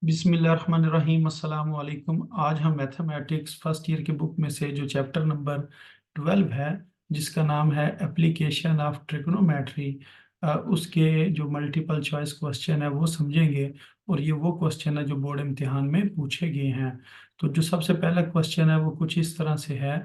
बिस्मिल्लाहिर्रहमानिर्रहीम अस्सलाम वालेकुम। आज हम मैथमेटिक्स फर्स्ट ईयर की बुक में से जो चैप्टर नंबर 12 है, जिसका नाम है एप्लीकेशन ऑफ ट्रिग्नोमेट्री, उसके जो मल्टीपल चॉइस क्वेश्चन है वो समझेंगे। और ये वो क्वेश्चन है जो बोर्ड इम्तिहान में पूछे गए हैं। तो जो सबसे पहला क्वेश्चन है वो कुछ इस तरह से है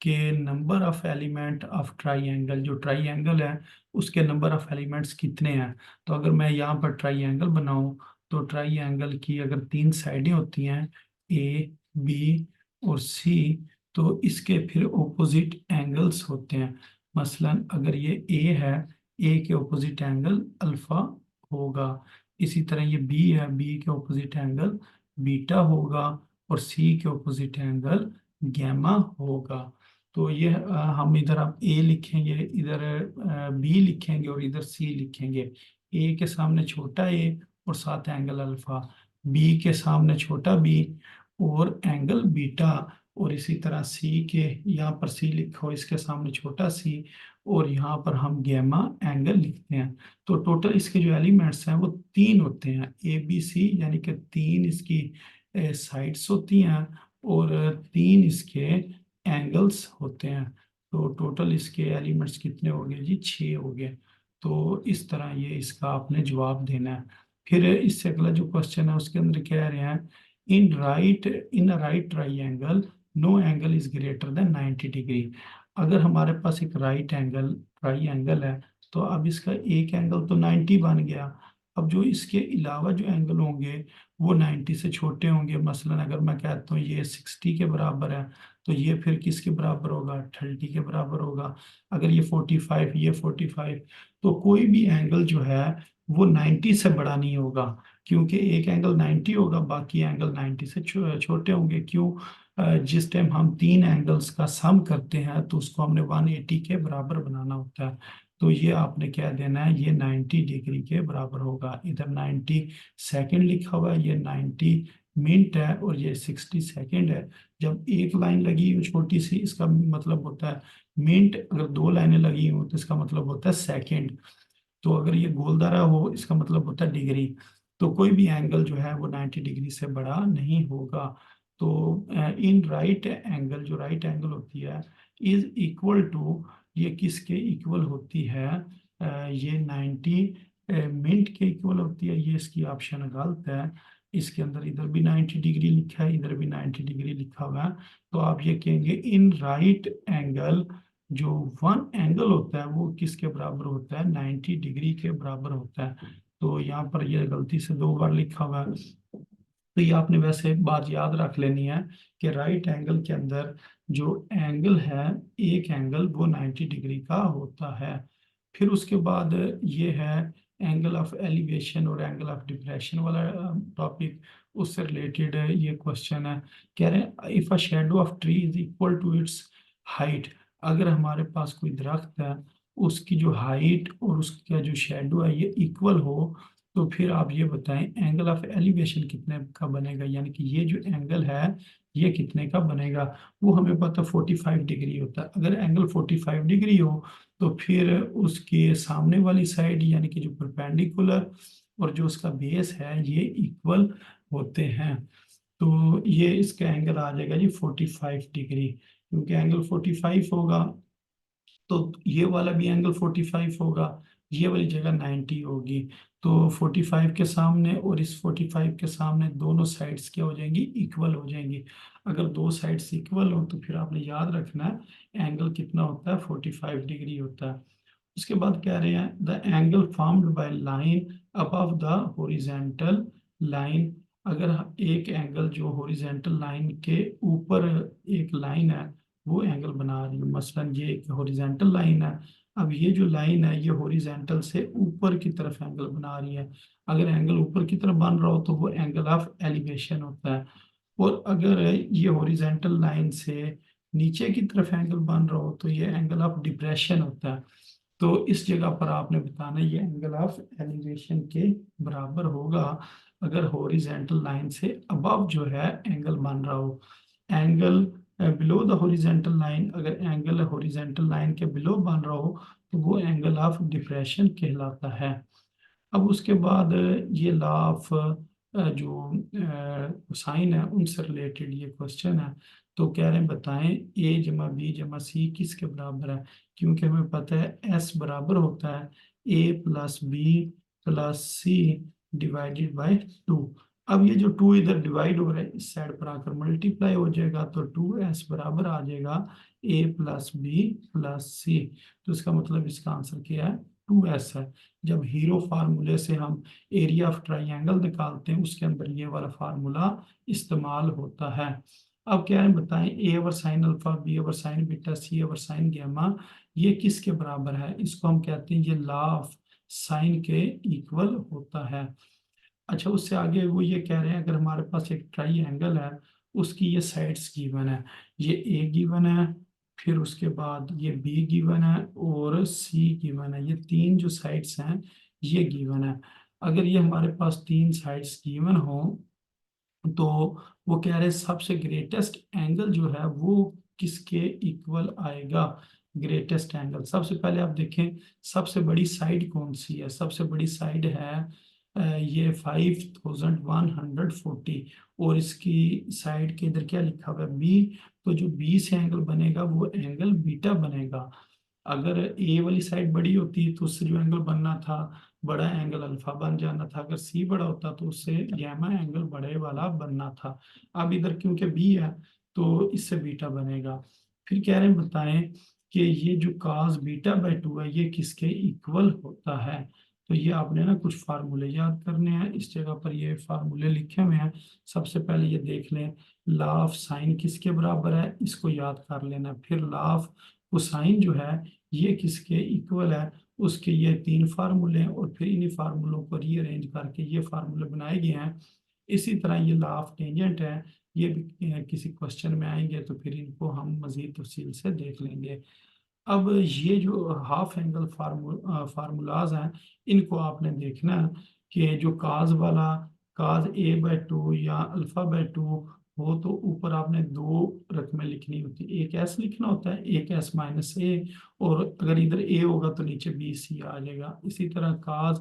कि number of element of triangle, जो ट्राइंगल है उसके नंबर ऑफ एलिमेंट्स कितने हैं। तो अगर मैं यहाँ पर ट्राइंगल बनाऊं, तो ट्राइंगल की अगर तीन साइडें होती हैं, ए, बी और सी, तो इसके फिर ऑपोजिट एंगल्स होते हैं। मसलन अगर ये ए है, ए के ऑपोजिट एंगल अल्फा होगा। इसी तरह ये बी है, बी के ऑपोजिट एंगल बीटा होगा। और सी के ऑपोजिट एंगल गैमा होगा। तो ये हम इधर अब ए लिखेंगे, इधर बी लिखेंगे और इधर सी लिखेंगे। ए के सामने छोटा ए और साथ एंगल अल्फा, बी के सामने छोटा बी और एंगल बीटा। और इसी तरह सी के, यहाँ पर सी लिखो, इसके सामने छोटा सी और यहाँ पर हम गैमा एंगल लिखते हैं। तो टोटल इसके जो एलिमेंट्स हैं वो तीन होते हैं, ए बी सी, यानी कि तीन इसकी साइड्स होती हैं और तीन इसके एंगल्स होते हैं। तो टोटल इसके एलिमेंट्स कितने हो गए जी? 6 हो गए। तो इस तरह ये इसका आपने जवाब देना है। फिर इससे अगला जो क्वेश्चन है उसके अंदर कह रहे हैं, in right triangle no angle is greater than 90 degree. अगर हमारे पास एक राइट एंगल ट्राइंगल है, तो अब इसका एक एंगल तो 90 बन गया। अब जो इसके अलावा जो एंगल होंगे वो 90 से छोटे होंगे। मसलन अगर मैं कहता हूँ ये 60 के बराबर है, तो ये फिर किसके बराबर होगा? 30 के बराबर होगा। अगर ये 45, ये 45, तो कोई भी एंगल जो है वो 90 से बड़ा नहीं होगा, क्योंकि एक एंगल 90 होगा, बाकी एंगल 90 से छोटे होंगे। क्यों? जिस टाइम हम तीन एंगल्स का सम करते हैं तो उसको हमने 180 के बराबर बनाना होता है। तो ये आपने क्या देना है, ये 90 डिग्री के बराबर होगा। इधर 90 सेकंड लिखा हुआ है, ये 90 मिनट है और ये 60 सेकंड है। जब एक लाइन लगी हो छोटी सी, इसका मतलब होता है मिनट। अगर दो लाइनें लगी हो तो इसका मतलब होता है सेकंड। तो अगर ये गोलदारा हो, इसका मतलब होता है डिग्री। तो कोई भी एंगल जो है वो 90 डिग्री से बड़ा नहीं होगा। तो इन राइट एंगल, जो राइट एंगल होती है, इज इक्वल टू, ये किसके इक्वल होती है? ये 90 मिनट के इक्वल होती है। ये इसकी ऑप्शन गलत है। इसके अंदर इधर भी 90 डिग्री लिखा है, इधर भी 90 डिग्री लिखा हुआ है। तो आप ये कहेंगे इन राइट एंगल, जो वन एंगल होता है वो किसके बराबर होता है? 90 डिग्री के बराबर होता है। तो यहाँ पर ये गलती से दो बार लिखा हुआ है। तो ये आपने वैसे एक बात याद रख लेनी है कि राइट एंगल के अंदर जो एंगल है, एक एंगल वो 90 डिग्री का होता है। फिर उसके बाद ये है एंगल ऑफ एलिवेशन और एंगल ऑफ डिप्रेशन वाला टॉपिक, उससे रिलेटेड ये क्वेश्चन है। कह रहे हैं if a shadow of tree is equal to its height. अगर हमारे पास कोई दरख्त है, उसकी जो हाइट और उसका जो शेडो है ये इक्वल हो, तो फिर आप ये बताएं एंगल ऑफ एलिवेशन कितने का बनेगा, यानी कि ये जो एंगल है ये कितने का बनेगा। वो हमें पता 45 डिग्री होता है। अगर एंगल 45 डिग्री हो, तो फिर उसके सामने वाली साइड, यानी कि जो परपेंडिकुलर और जो उसका बेस है, ये इक्वल होते हैं। तो ये इसका एंगल आ जाएगा जी 45 डिग्री। क्योंकि एंगल 45 होगा तो ये वाला भी एंगल 45 होगा, ये वाली जगह 90 होगी। तो 45 के सामने और इस 45 के सामने दोनों साइड्स क्या हो जाएंगी? इक्वल हो जाएंगी। अगर दो साइड्स इक्वल हो तो फिर आपने याद रखना है एंगल कितना होता है? 45 डिग्री होता है। उसके बाद कह रहे हैं the angle formed by line above the horizontal line. अगर एक एंगल जो हॉरिजेंटल लाइन के ऊपर एक लाइन है वो एंगल बना रही है, मसलन ये एक हॉरिजेंटल लाइन है। अब ये जो लाइन है ये हॉरिजेंटल से ऊपर की तरफ एंगल बना रही है। अगर एंगल ऊपर की तरफ बन रहा हो तो वो एंगल ऑफ एलिवेशन होता है। और अगर ये हॉरिजेंटल लाइन से नीचे की तरफ एंगल बन रहा हो तो ये एंगल ऑफ डिप्रेशन होता है। तो इस जगह पर आपने बताना ये एंगल ऑफ एलिवेशन के बराबर होगा अगर हॉरिजेंटल लाइन से अबव जो है एंगल बन रहा हो। Angle below the horizontal line, अगर एंगल हॉरिजेंटल लाइन के बिलो बन रहा हो तो वो एंगल ऑफ डिप्रेशन कहलाता है। अब उसके बाद ये लॉ ऑफ जो साइन है उनसे रिलेटेड ये क्वेश्चन है। तो कह रहे हैं बताएं ए जमा बी जमा सी किसके बराबर है, क्योंकि हमें पता है एस बराबर होता है A plus B plus C divided by 2। अब ये जो 2 इधर डिवाइड हो रहा है इस साइड पर आकर मल्टीप्लाई हो जाएगा, तो 2s बराबर आ जाएगा a प्लस बी प्लस सी। तो इसका मतलब इसका आंसर क्या है, 2s है। जब हीरो फार्मूले से हम एरिया ऑफ ट्राइंगल निकालते हैं उसके अंदर ये वाला फार्मूला इस्तेमाल होता है। अब क्या है बताएं A over sine alpha B over sine beta C over sine gamma ये किसके बराबर है, इसको हम कहते हैं ये लॉ ऑफ साइन के इक्वल होता है। अच्छा उससे आगे वो ये कह रहे हैं अगर हमारे पास एक ट्राइंगल है उसकी ये साइड्स गिवन है, ये ए गिवन है, फिर उसके बाद ये बी गिवन है और सी गिवन है, ये तीन जो साइड्स हैं ये गिवन है। अगर ये हमारे पास तीन साइड्स गिवन हो तो वो कह रहे हैं सबसे ग्रेटेस्ट एंगल जो है वो किसके इक्वल आएगा। ग्रेटेस्ट एंगल सबसे पहले आप देखें सबसे बड़ी साइड कौन सी है, सबसे बड़ी साइड है ये 5140 और इसकी साइड के इधर क्या लिखा हुआ है बी। तो जो बी से एंगल बनेगा वो एंगल बीटा बनेगा। अगर ए वाली साइड बड़ी होती तो उससे जो एंगल बनना था बड़ा एंगल अल्फा बन जाना था, अगर सी बड़ा होता तो उससे गैमा एंगल बड़े वाला बनना था। अब इधर क्योंकि बी है तो इससे बीटा बनेगा। फिर कह रहे हैं बताएं कि ये जो काज बीटा बाय 2 है ये किसके इक्वल होता है। तो ये आपने ना कुछ फार्मूले याद करने हैं, इस जगह पर ये फार्मूले लिखे हुए हैं। सबसे पहले ये देख लें लॉ ऑफ साइन किसके बराबर है, इसको याद कर लेना। फिर लॉ ऑफ कोसाइन जो है ये किसके इक्वल है, उसके ये तीन फार्मूले हैं और फिर इन्हीं फार्मूलों को रीअरेंज करके ये फार्मूले बनाए गए हैं। इसी तरह ये लॉ ऑफ टेंजेंट है, ये भी किसी क्वेश्चन में आएंगे तो फिर इनको हम मजीद तफसील से देख लेंगे। अब ये जो हाफ एंगल फार्मूलाज हैं इनको आपने देखना है कि जो काज वाला काज ए बाय 2 या अल्फा बाय 2 हो तो ऊपर आपने दो रकमें लिखनी होती है, एक एस लिखना होता है एक एस माइनस ए, और अगर इधर ए होगा तो नीचे बी सी आ जाएगा। इसी तरह काज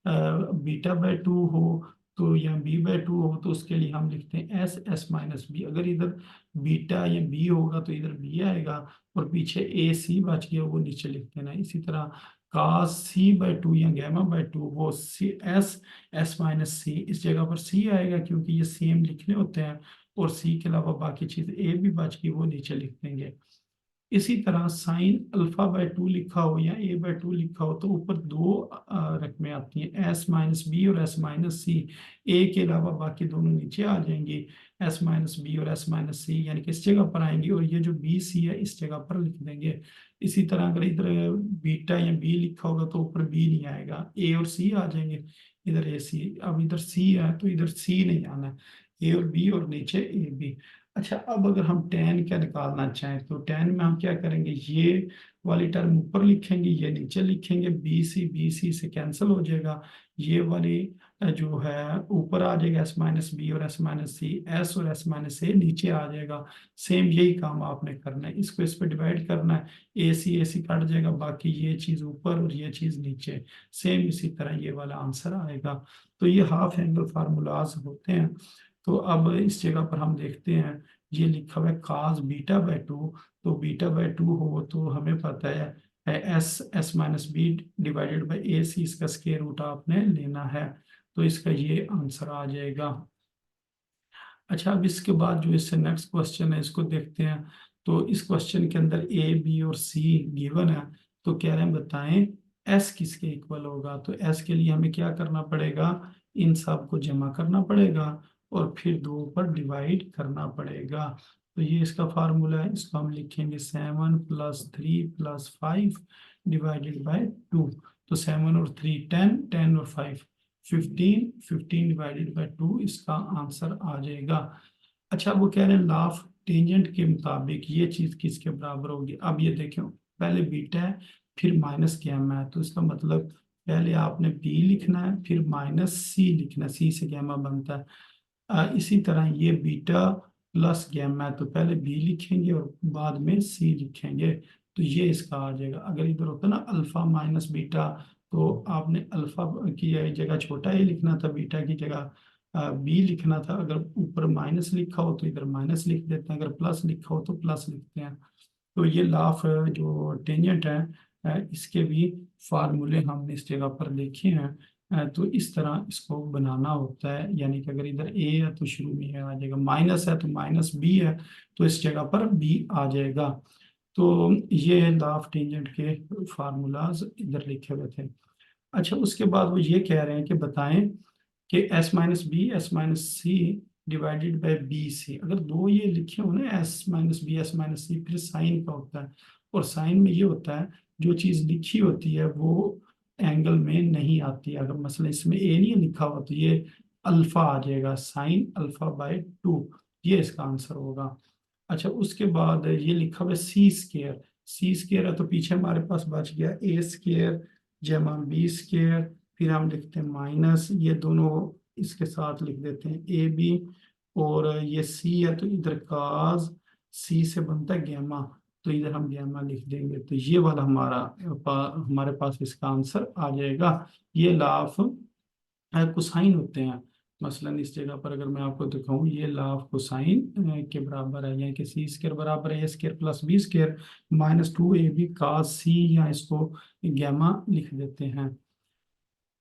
बीटा बाय 2 हो तो या बी बाय 2 हो तो उसके लिए हम लिखते हैं एस एस माइनस बी। अगर इधर बीटा या बी होगा तो इधर बी आएगा और पीछे ए सी बच गया वो नीचे लिख देना। इसी तरह कास सी बाय 2 या गैमा बाय 2 वो सी एस एस माइनस सी, इस जगह पर सी आएगा क्योंकि ये सेम लिखने होते हैं और सी के अलावा बाकी चीज ए भी बच गई वो नीचे लिख देंगे। इसी तरह साइन अल्फा बाय 2 लिखा हो या ए बाय 2 लिखा हो तो ऊपर दो रकमें आती हैं एस माइनस बी और एस माइनस सी, ए के अलावा बाकी दोनों नीचे आ जाएंगी एस माइनस बी और एस माइनस सी, यानी कि इस जगह पर आएंगी और ये जो बी सी है इस जगह पर लिख देंगे। इसी तरह अगर इधर बीटा या बी लिखा होगा तो ऊपर बी नहीं आएगा ए और सी आ जाएंगे, इधर ए सी। अब इधर सी है तो इधर सी नहीं आना है, ए और बी और नीचे ए बी। अच्छा अब अगर हम टेन का निकालना चाहें तो टेन में हम क्या करेंगे ये वाली टर्म ऊपर लिखेंगे ये नीचे लिखेंगे, बी सी से कैंसिल हो जाएगा, ये वाली जो है ऊपर आ जाएगा एस माइनस बी और एस माइनस सी, एस और एस माइनस ए नीचे आ जाएगा। सेम यही काम आपने करना है, इसको इस पर डिवाइड करना है, ए सी कट जाएगा बाकी ये चीज़ ऊपर और ये चीज़ नीचे। सेम इसी तरह ये वाला आंसर आएगा। तो ये हाफ एंगल फार्मूलाज होते हैं। तो अब इस जगह पर हम देखते हैं ये लिखा हुआ है काज बीटा बाय 2, तो बीटा बाय 2 हो तो हमें पता है S S minus B divided by A C, इसका स्क्वायर रूट आपने लेना है। तो इसका ये आंसर आ जाएगा। अच्छा अब इसके बाद जो इससे नेक्स्ट क्वेश्चन है इसको देखते हैं। तो इस क्वेश्चन के अंदर ए बी और सी गिवन है, तो कह रहे हैं बताएं एस किसके इक्वल होगा। तो एस के लिए हमें क्या करना पड़ेगा, इन सब को जमा करना पड़ेगा और फिर दो पर डिवाइड करना पड़ेगा। तो ये इसका फार्मूला है, इसको हम लिखेंगे 7 + 3 + 5 डिवाइडेड बाय 2। तो 7 और 3 10, 10 और 5 15, 15 डिवाइडेड बाय 2 इसका आंसर आ जाएगा। अच्छा वो कह रहे हैं लाफ टेंजेंट के मुताबिक ये चीज किसके बराबर होगी। अब ये देखो पहले बीटा है फिर माइनस गैमा है, तो इसका मतलब पहले आपने बी लिखना है फिर माइनस सी लिखना है, सी से गैमा बनता है। इसी तरह ये बीटा प्लस गैमा है तो पहले बी लिखेंगे और बाद में सी लिखेंगे, तो ये इसका आ जाएगा। अगर इधर होता ना अल्फा माइनस बीटा तो आपने अल्फा की जगह छोटा ए लिखना था बीटा की जगह बी लिखना था, अगर ऊपर माइनस लिखा हो तो इधर माइनस लिख देते हैं, अगर प्लस लिखा हो तो प्लस लिखते हैं। तो ये लॉ ऑफ जो टेंजेंट है इसके भी फार्मूले हमने इस जगह पर देखे हैं। तो इस तरह इसको बनाना होता है, यानी कि अगर इधर ए है तो शुरू में ये आ जाएगा, माइनस है तो माइनस बी है तो इस जगह पर बी आ जाएगा। तो ये लॉ ऑफ टेंजेंट के फार्मूलाज इधर लिखे हुए थे। अच्छा, उसके बाद वो ये कह रहे हैं कि बताएं कि S minus B S minus C divided by B C, अगर दो ये लिखे हो ना S minus B S minus C, फिर साइन का होता है, और साइन में ये होता है जो चीज़ लिखी होती है वो एंगल में नहीं आती है। अगर मसला इसमें ए नहीं लिखा हुआ तो ये अल्फा आ जाएगा, साइन अल्फा बाय 2, ये इसका आंसर होगा। अच्छा, उसके बाद ये लिखा हुआ है सी स्केयर, सी स्केयर है तो पीछे हमारे पास बच गया ए स्केयर जमा बी स्केयर, फिर हम लिखते हैं माइनस ये दोनों इसके साथ लिख देते हैं ए बी, और ये सी है तो इधर काज सी से बनता है गैमा, तो इधर हम गैमा लिख देंगे, तो ये वाला हमारे पास इसका आंसर आ जाएगा। ये लाफ कोसाइन होते हैं। मसलन इस जगह पर अगर मैं आपको दिखाऊं, ये लाफ कोसाइन के बराबर है, यानी कि सी स्केयर बराबर है A square plus B square minus 2ab cos C, या इसको गैमा लिख देते हैं।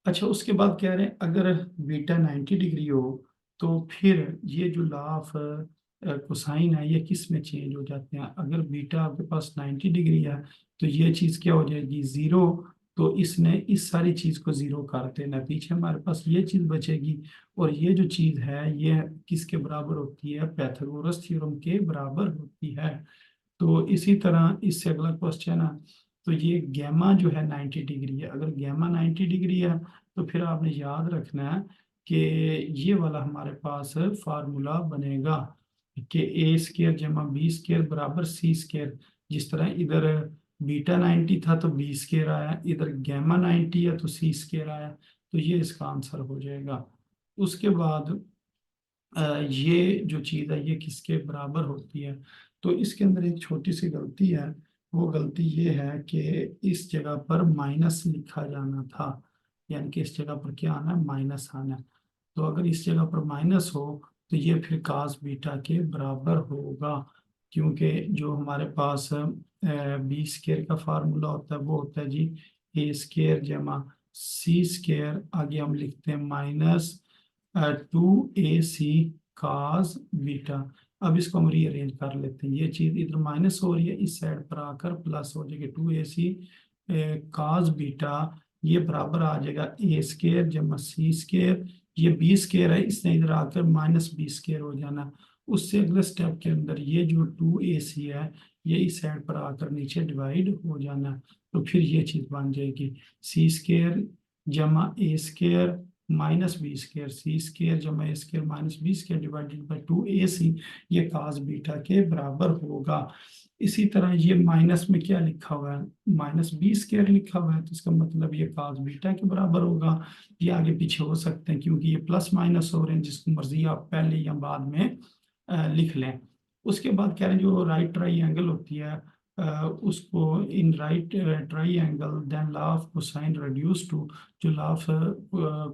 अच्छा, उसके बाद कह रहे हैं अगर बीटा 90 डिग्री हो तो फिर ये जो लाफ कोसाइन है ये किस में चेंज हो जाते हैं। अगर बीटा आपके पास 90 डिग्री है तो ये चीज़ क्या हो जाएगी, ज़ीरो, तो इसने इस सारी चीज़ को ज़ीरो कर देना, पीछे हमारे पास ये चीज़ बचेगी, और ये जो चीज़ है ये किसके बराबर होती है, पैथागोरस थ्योरम के बराबर होती है। तो इसी तरह इससे अगला क्वेश्चन है, तो ये गैमा जो है 90 डिग्री है, अगर गैमा 90 डिग्री है तो फिर आपने याद रखना है कि ये वाला हमारे पास फार्मूला बनेगा कि ए स्केयर जमा बी स्केयर बराबर सी स्केयर। जिस तरह इधर बीटा 90 था तो बी स्केयर आया, इधर गैमा 90 है तो सी स्केयर आया, तो ये इसका आंसर हो जाएगा। उसके बाद ये जो चीज़ है ये किसके बराबर होती है, तो इसके अंदर एक छोटी सी गलती है। वो गलती ये है कि इस जगह पर माइनस लिखा जाना था, यानी कि इस जगह पर क्या आना है, माइनस आना है। तो अगर इस जगह पर माइनस हो तो ये फिर कास बीटा के बराबर होगा, क्योंकि जो हमारे पास बी स्केयर का फार्मूला होता है वो होता है जी ए स्केयर जमा सी स्केयर, आगे हम लिखते हैं माइनस 2ac काज बीटा। अब इसको हम रीअरेंज कर लेते हैं, ये चीज इधर माइनस हो रही है, इस साइड पर आकर प्लस हो जाएगी, 2ac काज बीटा, ये बराबर आ जाएगा ए स्केयर जमा सी स्केयर, ये बी स्केयर है इसने इधर आकर माइनस बी स्केयर हो जाना। उससे अगले स्टेप के अंदर ये जो 2ac है ये इस साइड पर आकर नीचे डिवाइड हो जाना, तो फिर ये चीज बन जाएगी सी स्केयर जमा A square minus B square C square जमा A square minus B square divided by 2ac, ये काज बीटा के बराबर होगा। इसी तरह ये माइनस में क्या लिखा हुआ है, माइनस बी स्केयर लिखा हुआ है, तो इसका मतलब ये काज बीटा के बराबर होगा। ये आगे पीछे हो सकते हैं क्योंकि ये प्लस माइनस हो रहे हैं, जिसको मर्जी आप पहले या बाद में लिख लें। उसके बाद कह रहे हैं जो राइट ट्राइंगल होती है उसको in right triangle then law of cosine reduce to, जो लॉ ऑफ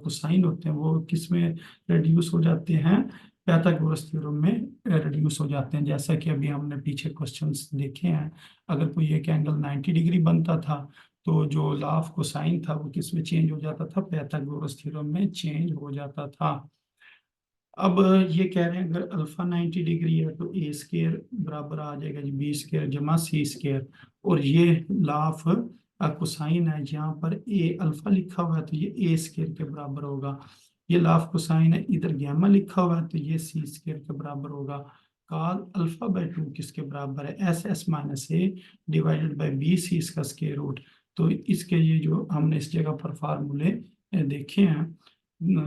कोसाइन होते हैं वो किस में रिड्यूस हो जाते हैं, पाइथागोरस थ्योरम में रिड्यूस हो जाते हैं। जैसा कि अभी हमने पीछे क्वेश्चंस देखे हैं, अगर कोई एक एंगल 90 डिग्री बनता था तो जो लॉ ऑफ कोसाइन था वो किस में चेंज हो जाता था, पाइथागोरस थ्योरम में चेंज हो जाता था। अब ये कह रहे हैं अगर अल्फा 90 डिग्री है तो ए स्केयर बराबर आ जाएगा जी बी स्केयर जमा सी स्केयर, और ये लाफ कोसाइन है, यहाँ पर ए अल्फा लिखा हुआ है तो ये ए स्केयर के बराबर होगा। ये लाफ कोसाइन है, इधर गैमा लिखा हुआ है तो ये सी स्केयर के बराबर होगा। काल अल्फा बाई 2 किसके बराबर है, S S minus A divided by B C इसका स्केयर रूट। तो इसके ये जो हमने इस जगह पर फार्मूले देखे हैं,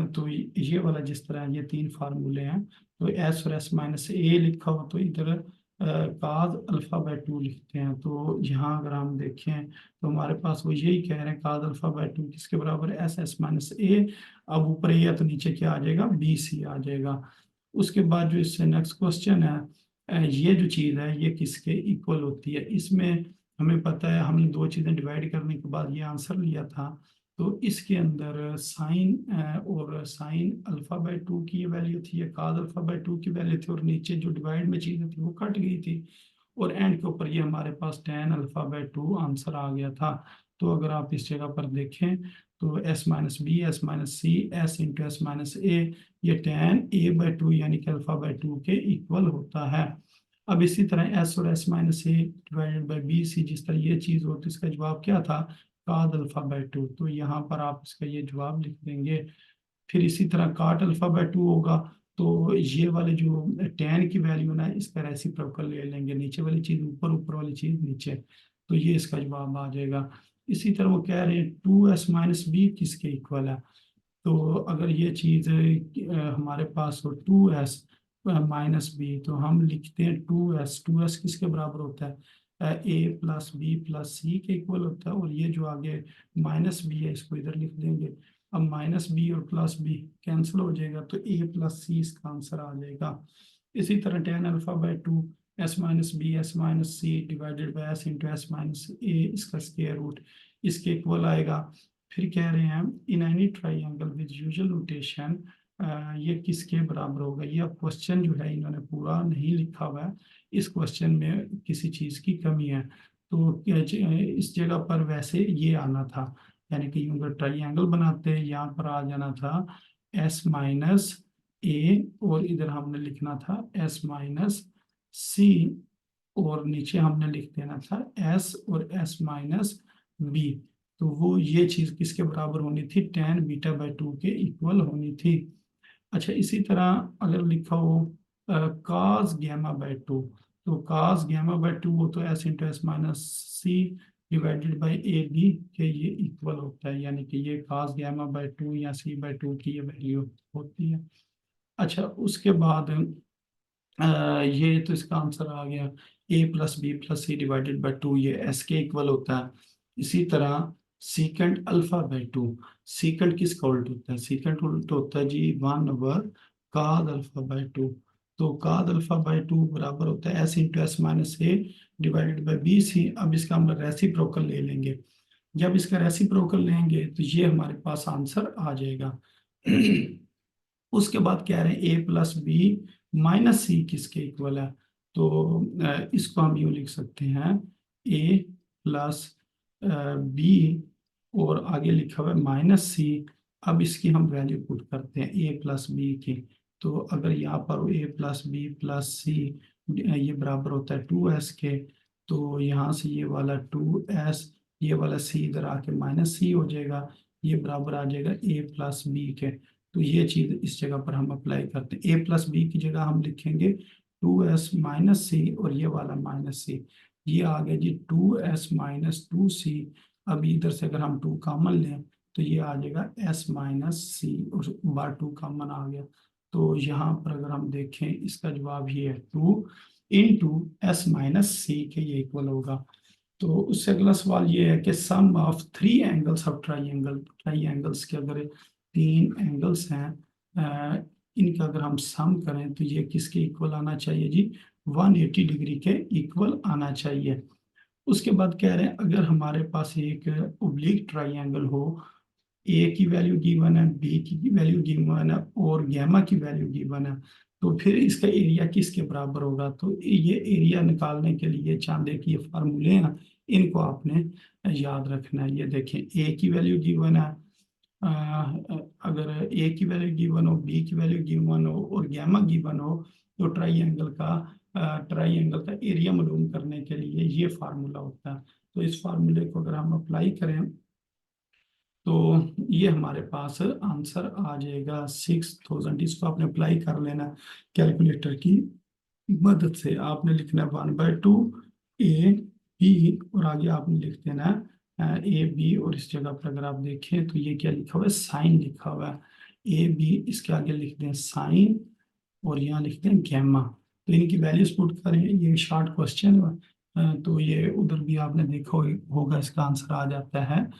तो ये वाला जिस तरह ये तीन फार्मूले हैं, तो एस और एस माइनस ए लिखा हो तो इधर काज अल्फा बाय 2 लिखते हैं। तो यहाँ अगर हम देखें तो हमारे पास वो यही कह रहे हैं काज अल्फा बाय 2 किसके बराबर है, एस एस माइनस ए। अब ऊपर ए है तो नीचे क्या आ जाएगा, बी सी आ जाएगा। उसके बाद जो इससे नेक्स्ट क्वेश्चन है, ये जो चीज़ है ये किसके इक्वल होती है, इसमें हमें पता है हमने दो चीज़ें डिवाइड करने के बाद ये आंसर लिया था तो इसके अंदर साइन और साइन अल्फा/2 की ये वैल्यू थी, या काज अल्फा/2 की वैल्यू थी, और नीचे जो डिवाइड में चीजें थी वो कट गई थी, और एंड के ऊपर ये हमारे पास tan अल्फा/2 आंसर आ गया था। तो अगर आप इस जगह पर देखें तो s-b s-c s/(s-a), ये tan a/2 यानी कि अल्फा/2 के इक्वल होता है। अब इसी तरह s और s-a डिवाइडेड बाई b/c, जिस तरह ये चीज हो तो इसका जवाब क्या था, काद अल्फा/2। तो यहाँ पर आप इसका ये जवाब लिख देंगे। फिर इसी तरह काट अल्फा/2 होगा, तो ये वाले जो tan की वैल्यू ना, इसका रेसिप्रोकल ले लेंगे, नीचे वाली चीज ऊपर, ऊपर वाली चीज नीचे, तो ये इसका जवाब आ जाएगा। इसी तरह वो कह रहे हैं 2s-b किसके इक्वल है। तो अगर ये चीज हमारे पास हो 2s-b, तो हम लिखते हैं 2s किसके बराबर होता है, a+b+c के इक्वल होता है, और ये जो आगे -b है इसको इधर लिख देंगे। अब -b और +b कैंसिल हो जाएगा, तो a+c इसका आंसर आ जाएगा। इसी तरह tan अल्फा/2 s-b s-c divided by s/(s-a), इसका स्क्वायर रूट इसके इक्वल आएगा। फिर कह रहे हैं in any triangle with usual notation, ये किसके बराबर होगा। ये अब क्वेश्चन जो है इन्होंने पूरा नहीं लिखा हुआ है, इस क्वेश्चन में किसी चीज की कमी है। तो इस जगह पर वैसे ये आना था, यानी कि यूं ट्राइंगल बनाते यहाँ पर आ जाना था s-a, और इधर हमने लिखना था s-c, और नीचे हमने लिख देना था s और s-b। तो वो ये चीज किसके बराबर होनी थी, tan β/2 के इक्वल होनी थी। अच्छा, इसी तरह अगर लिखा हो cos γ/2, तो cos γ/2 वो तो s/(s-c डिवाइडेड बाई a/b के ये इक्वल होता है, यानी कि ये cos γ/2 या c/2 की ये वैल्यू होती है। अच्छा, उसके बाद ये तो इसका आंसर आ गया, a+b+c डिवाइडेड बाई 2, ये s के इक्वल होता है। इसी तरह सीकेंट अल्फा/2, सीकेंट किसका उल्ट होता है, सीकेंट उल्ट होता है जी 1/काद अल्फा/2। तो काद अल्फा/2 बराबर होता है s/(s-a) डिवाइडेड बाई b/c। अब इसका हम रेसिप्रोकल ले लेंगे। जब इसका रेसिप्रोकल लेंगे तो ये हमारे पास आंसर आ जाएगा। उसके बाद कह रहे हैं a+b-c किसके इक्वल है। तो इसको हम यूं लिख सकते हैं a+b, और आगे लिखा हुआ है -c। अब इसकी हम वैल्यू पुट करते हैं a+b की। तो अगर यहाँ पर a+b+c ये बराबर होता है 2s के, तो यहाँ से ये वाला 2s, ये वाला c इधर आके -c हो जाएगा, ये बराबर आ जाएगा a+b के। तो ये चीज इस जगह पर हम अप्लाई करते हैं, a+b की जगह हम लिखेंगे 2s-c, और ये वाला -c, ये आ गया जी 2s-2c। अब इधर से अगर हम 2 कॉमन लें तो ये आ जाएगा s-c, और बार 2 कॉमन आ गया। तो यहाँ पर अगर हम देखें इसका जवाब ये है 2 × s-c के ये इक्वल होगा। तो उससे अगला सवाल ये है कि sum of 3 angles of triangle, triangles के अगर 3 एंगल्स हैं, इनका अगर हम सम करें तो ये किसके इक्वल आना चाहिए जी, 180 डिग्री के इक्वल आना चाहिए। उसके बाद कह रहे हैं अगर हमारे पास एक ओब्लिक ट्राइंगल हो, ए की वैल्यू गिवन है, बी की वैल्यू गिवन है, और गैमा की वैल्यू गिवन है, तो फिर इसका एरिया किसके बराबर होगा। तो ये एरिया निकालने के लिए चांदे की ये फार्मूले हैं, इनको आपने याद रखना है। ये देखें, ए की वैल्यू गिवन है, अगर ए की वैल्यू गिवन हो, बी की वैल्यू गिवन हो, और गैमा गिवन हो, तो ट्राइंगल का एरिया मालूम करने के लिए ये फार्मूला होता है। तो इस फार्मूले को अगर हम अप्लाई करें तो ये हमारे पास आंसर आ जाएगा 6000। इसको आपने अप्लाई कर लेना कैलकुलेटर की मदद से। आपने लिखना है 1/2 a/b, और आगे आपने लिख देना a/b, और इस जगह पर अगर आप देखें तो ये क्या लिखा हुआ है, साइन लिखा हुआ है। a/b इसके आगे लिख दें साइन, और यहाँ लिखते हैं गैमा। तो इनकी वैल्यूज पुट करें, ये शॉर्ट क्वेश्चन है, तो ये उधर भी आपने देखा होगा, इसका आंसर आ जाता है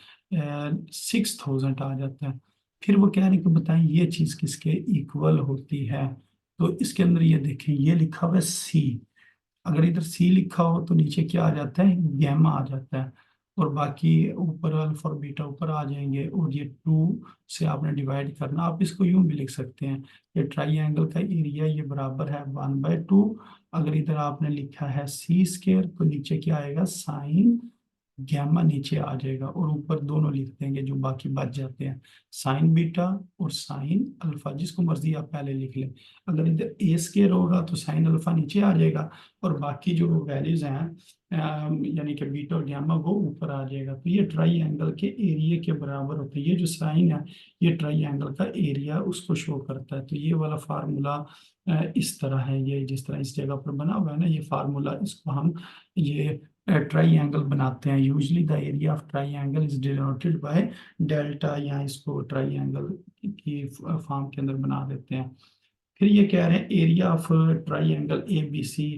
6000 आ जाता है। फिर वो कह रहे हैं कि बताएं ये चीज किसके इक्वल होती है। तो इसके अंदर ये देखें, ये लिखा हुआ है सी, अगर इधर सी लिखा हो तो नीचे क्या आ जाता है, गैमा आ जाता है। और बाकी ऊपर अल्फा और बीटा ऊपर आ जाएंगे, और ये 2 से आपने डिवाइड करना। आप इसको यूं भी लिख सकते हैं, ये ट्राइंगल का एरिया ये बराबर है 1/2। अगर इधर आपने लिखा है सी स्क्वायर, तो नीचे क्या आएगा, साइन गैमा नीचे आ जाएगा, और ऊपर दोनों लिख देंगे जो बाकी बच जाते हैं, साइन बीटा और साइन अल्फा, जिसको मर्जी आप पहले लिख लें। अगर इधर ए स्क्वायर होगा तो साइन अल्फा नीचे आ जाएगा, और बाकी जो वैल्यूज हैं यानी कि बीटा और गैमा वो ऊपर आ जाएगा। तो ये ट्राई एंगल के एरिया के बराबर होता है। ये जो साइन है ये ट्राई एंगल का एरिया उसको शो करता है। तो ये वाला फार्मूला इस तरह है, ये जिस तरह इस जगह पर बना हुआ है ना ये फार्मूला, इसको हम ये ट्राइंगल बनाते हैं। Usually the area of triangle is denoted by delta, या इसको ट्राइंगल की फॉर्म के अंदर बना देते हैं। फिर ये कह रहे हैं area of triangle A B C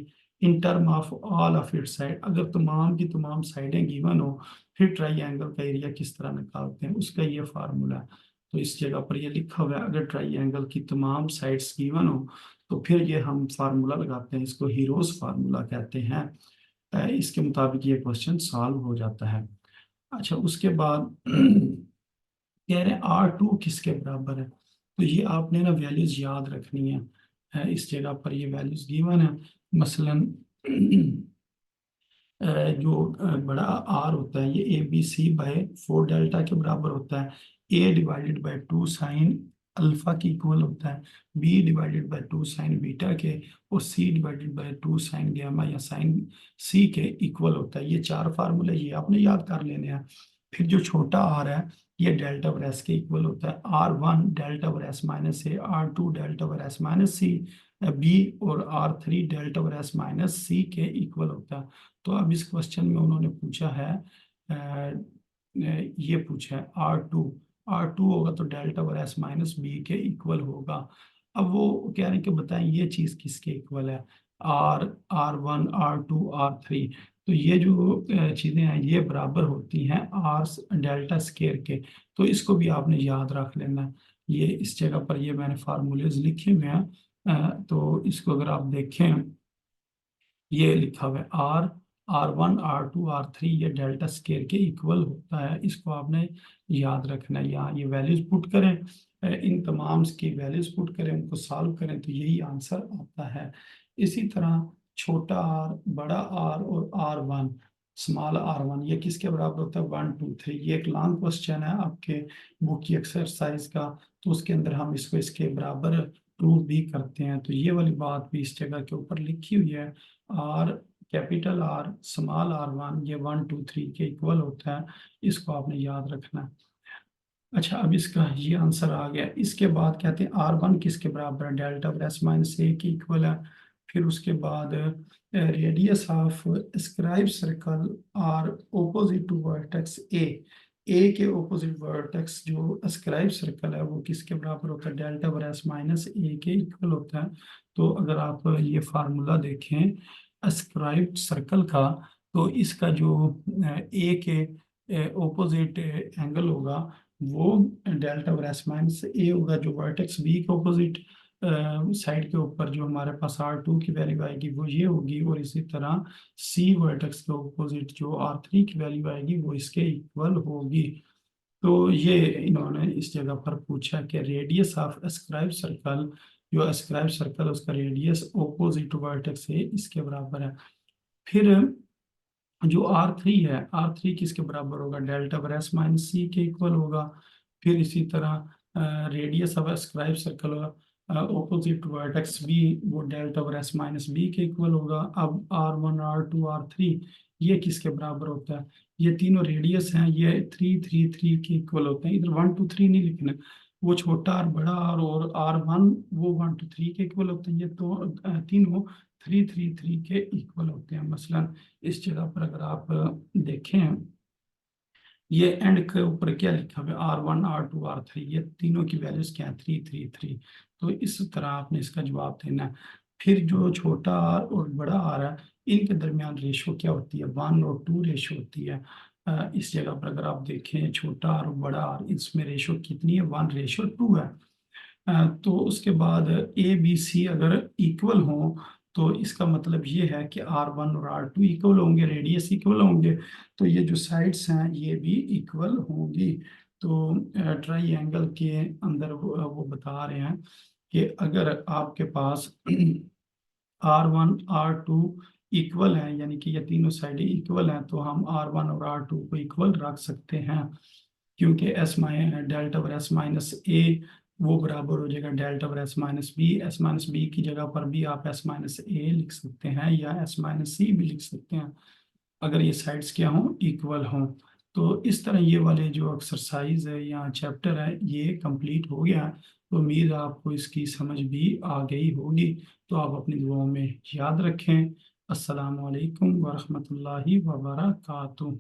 in term of all of it side. अगर तमाम की तमाम साइडें गिवन हो, फिर ट्राइंगल का एरिया किस तरह निकालते हैं, उसका ये फार्मूला है। तो इस जगह पर ये लिखा हुआ है, अगर ट्राइंगल की तमाम साइड्स गिवन हो तो फिर ये हम फार्मूला लगाते हैं, इसको हीरोज फार्मूला कहते हैं। इसके मुताबिक ये क्वेश्चन सॉल्व हो जाता है। अच्छा, उसके बाद कह रहे हैं R2 किसके बराबर है। तो ये आपने ना वैल्यूज याद रखनी है। इस जगह पर ये वैल्यूज गिवन है। मसलन जो बड़ा आर होता है ये ABC/4 डेल्टा के बराबर होता है। A/2 साइन अल्फा की इक्वल होता है, B/2 साइन बीटा के, और C/2 साइन गैमा या साइन C के इक्वल होता है। ये 4 फार्मूले ये आपने याद कर लेने हैं। फिर जो छोटा आर है ये डेल्टा वर एस के इक्वल होता है। R1 delta over s minus ए, R2 delta over s minus सी, बी, और R3 delta over s minus c के इक्वल होता है। तो अब इस क्वेश्चन में उन्होंने पूछा है ये पूछा है R2 होगा तो delta over s minus b के इक्वल होगा। अब वो कह रहे हैं कि बताएं ये चीज किसके इक्वल है, आर, R1, R2, R3। तो ये जो चीजें हैं ये बराबर होती हैं आर डेल्टा स्केयर के। तो इसको भी आपने याद रख लेना है। ये इस जगह पर ये मैंने फार्मूलेज लिखे हुए हैं। तो इसको अगर आप देखें, ये लिखा हुआ है R1, R2, R3 ये डेल्टा स्केयर के इक्वल होता है। इसको आपने याद रखना है। यहाँ ये वैल्यूज पुट करें, इन तमाम की वैल्यूज पुट करें, उनको सॉल्व करें तो यही आंसर आता है। इसी तरह छोटा आर, बड़ा आर और R1, स्मॉल R1 ये किसके बराबर होता है, 1 2 3। ये एक लॉन्ग क्वेश्चन है आपके बुक की एक्सरसाइज का, तो उसके अंदर हम इसको इसके बराबर प्रूव भी करते हैं। तो ये वाली बात भी इस जगह के ऊपर लिखी हुई है। Are, capital R, small R1 ये 1 2 3 के इक्वल होता है। इसको आपने याद रखना है। अच्छा, अब इसका ये आंसर आ गया। इसके बाद कहते हैं R1 किसके बराबर है, delta over s minus a के इक्वल है। फिर उसके बाद radius of scribe circle r opposite to vertex a के ओपोजिट वर्टेक्स जो स्क्राइब सर्कल है वो किसके बराबर होता है, delta over s minus a के इक्वल होता है। तो अगर आप ये फार्मूला देखें स्क्राइब सर्कल का, तो इसका जो ए के ओपोजिट एंगल होगा वो डेल्टा वर एस माइनस ए होगा, जो वर्टेक्स बी के ओपोजिट साइड के ऊपर जो हमारे पास R2 की वैल्यू आएगी वो ये होगी, और इसी तरह सी वर्टेक्स के ओपोजिट जो R3 की वैल्यू आएगी वो इसके इक्वल होगी। तो ये इन्होंने इस जगह पर पूछा कि रेडियस ऑफ स्क्राइब सर्कल, जो स्क्राइब सर्कल उसका रेडियस ओपोजिट वर्टेक्स है इसके बराबर है। फिर जो R3 है, R3 किसके बराबर होगा, delta over s minus c के इक्वल होगा। फिर इसी तरह radius of scribe circle opposite vertex b, वो delta over s minus b के इक्वल होगा। अब R1, R2, R3 ये किसके बराबर होता है, ये तीनों रेडियस हैं, ये 3 3 3 के इक्वल होते हैं। इधर 1 2 3 नहीं लिखना, वो छोटा आर, बड़ा आर और R1 वो 1 2 3 के इक्वल होते हैं। ये तो तीनों 3 3 3 के इक्वल होते हैं। मसलन इस जगह पर अगर आप देखें, ये एंड के ऊपर क्या लिखा हुआ है, R1, R2, R3 ये तीनों की वैल्यूज क्या है, 3 3 3। तो इस तरह आपने इसका जवाब देना है। फिर जो छोटा आर और बड़ा आर है इनके दरमियान रेशो क्या होती है, 1 और 2 रेशो होती है। इस जगह पर अगर आप देखें छोटा आर और बड़ा आर, इसमें रेशो कितनी है, 1:2 है। तो उसके बाद A B C अगर इक्वल हो तो इसका मतलब ये है कि R1 और R2 इक्वल होंगे, रेडियस इक्वल होंगे, तो ये जो साइड्स हैं ये भी इक्वल होंगी। तो ट्राइंगल के अंदर वो बता रहे हैं कि अगर आपके पास R1 R2 इक्वल है, यानी कि ये तीनों साइडें इक्वल हैं, तो हम R1 और R2 को इक्वल रख सकते हैं, क्योंकि एस माइनस डेल्टा और एस माइनस ए वो बराबर हो जाएगा डेल्टा और s minus B. S minus b की जगह पर भी आप एस माइनस ए लिख सकते हैं या एस माइनस सी भी लिख सकते हैं, अगर ये साइड्स क्या हों, इक्वल हों। तो इस तरह ये वाले जो एक्सरसाइज है या चैप्टर है ये कंप्लीट हो गया। तो उम्मीद है आपको इसकी समझ भी आ गई होगी। तो आप अपनी दुआओं में याद रखें। अस्सलाम वालेकुम वरहमतुल्लाहि वबरकातुहू।